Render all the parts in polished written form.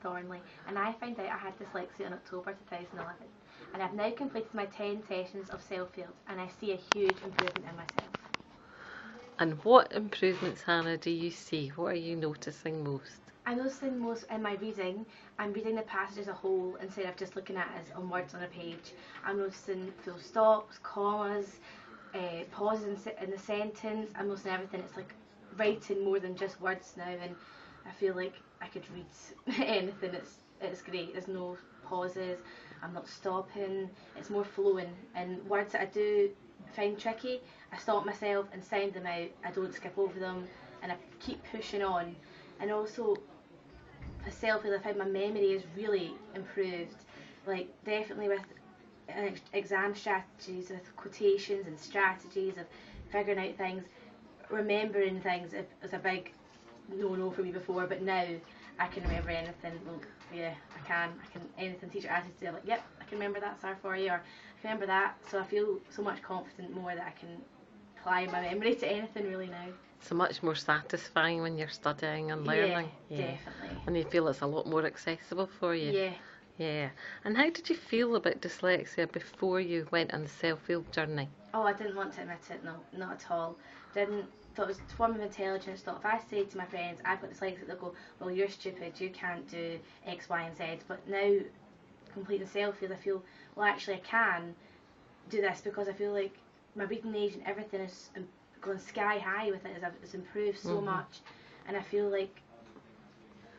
Thornley, and I found out I had dyslexia in October 2011. And I've now completed my 10 sessions of Cellfield, and I see a huge improvement in myself. And what improvements, Hannah, do you see? What are you noticing most? I'm noticing most in my reading. I'm reading the passage as a whole instead of just looking at it as on words on a page. I'm noticing full stops, commas, pauses in the sentence. I'm noticing everything. It's like writing more than just words now, and I feel like I could read anything. It's great. There's no pauses. I'm not stopping. It's more flowing. And words that I do find tricky, I stop myself and sound them out. I don't skip over them, and I keep pushing on. And also, for Cellfield, I find my memory is really improved. Like, definitely with exam strategies, with quotations and strategies of figuring out things, remembering things is a big no for me before, but now I can remember anything. Well, yeah, I can. Anything teacher asks me to do, like, yep, I can remember that, sir, for you, or I can remember that. So I feel so much confident more that I can apply my memory to anything really now. So much more satisfying when you're studying and learning. Yeah, definitely. And you feel it's a lot more accessible for you. Yeah. Yeah. And how did you feel about dyslexia before you went on the Cellfield journey? Oh, I didn't want to admit it, no, not at all. Thought it was a form of intelligence. Thought if I say to my friends, I've got dyslexia, they'll go, well, you're stupid, you can't do X, Y, and Z. But now, completing Cellfield, I feel, well, actually, I can do this because I feel like my reading age and everything is gone sky high with it. It's improved so much, and I feel like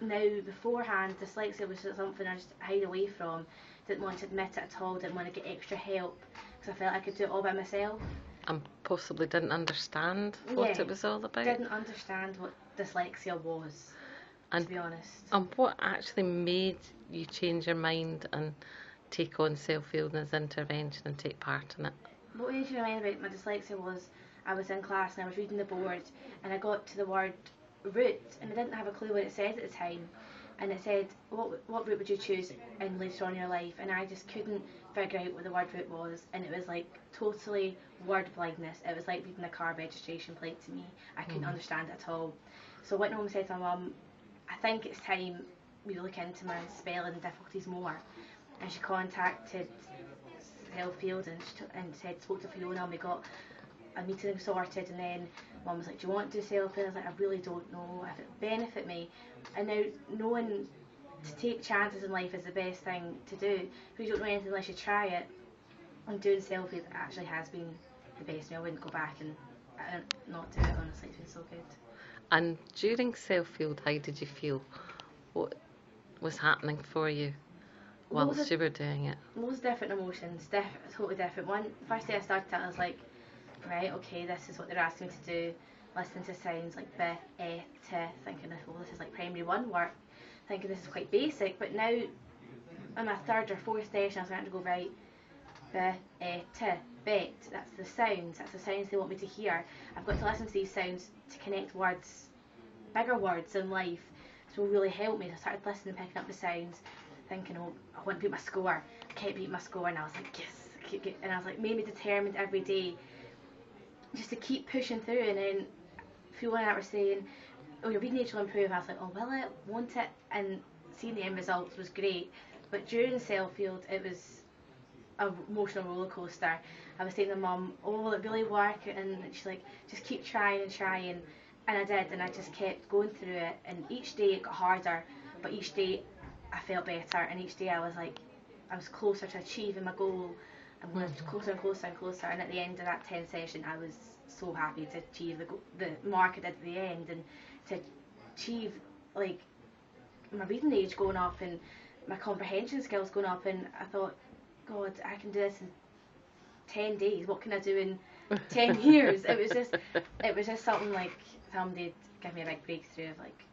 now, beforehand, dyslexia was something I just hide away from, didn't want to admit it at all, didn't want to get extra help because I felt I could do it all by myself. And possibly didn't understand what it was all about. Didn't understand what dyslexia was, to be honest. And what actually made you change your mind and take on Cellfield as intervention and take part in it? What made me mind about my dyslexia was I was in class and I was reading the board and I got to the word root and I didn't have a clue what it said at the time, and it said what route would you choose in later on in your life, and I just couldn't figure out what the word route was, and it was like totally word blindness. It was like reading a car registration plate to me. I couldn't understand it at all. So I went home and said to my mum, I think it's time we look into my spelling difficulties more, and she contacted Cellfield and spoke to Fiona, and we got a meeting sorted, and then Mum was like, do you want to do Cellfield? I was like, I really don't know if it would benefit me. And now knowing to take chances in life is the best thing to do. If you don't know anything unless you try it, and doing Cellfield actually has been the best. I wouldn't go back and not do it, honestly. It's been so good. And during Cellfield, how did you feel? What was happening for you whilst you were doing it? Loads of different emotions, totally different. First day I started it, I was like, right, okay, this is what they're asking me to do. Listening to sounds like b, e, t, thinking, oh, this is like primary one work, thinking this is quite basic. But now, on my third or fourth session, I was starting to go, right, b, e, t, bet, that's the sounds they want me to hear. I've got to listen to these sounds to connect words, bigger words in life, so it will really help me. So I started listening, picking up the sounds, thinking, oh, I want to beat my score. I can't beat my score, and I was like, yes, and I was like, made me determined every day just to keep pushing through. And then Fiona and I were saying, oh, your reading age will improve. I was like, oh, will it? Won't it? And seeing the end results was great. But during Cellfield, it was an emotional roller coaster. I was saying to Mum, oh, will it really work? And she's like, just keep trying and trying. And I did, and I just kept going through it. And each day it got harder, but each day I felt better. And each day I was closer to achieving my goal. I'm going closer and closer and closer, and at the end of that 10 session I was so happy to achieve the mark I did at the end, and to achieve like my reading age going up and my comprehension skills going up, and I thought, God, I can do this in 10 days, what can I do in 10 years? It was just something like somebody give me a big breakthrough of like,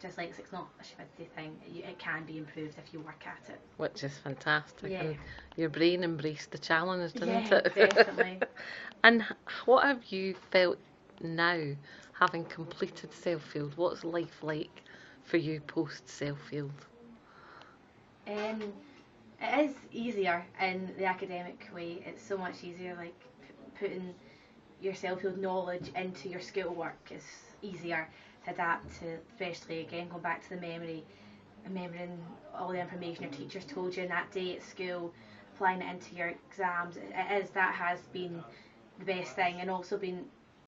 dyslexia, not a stupidity thing. It can be improved if you work at it. Which is fantastic. Yeah. And your brain embraced the challenge, didn't it? Yeah, Definitely. And what have you felt now, having completed Cellfield? What's life like for you post Cellfield? It is easier in the academic way. It's so much easier, like putting your Cellfield knowledge into your schoolwork is easier to adapt to, especially again going back to the memory. remembering all the information your teachers told you on that day at school, applying it into your exams. That has been the best thing, and also been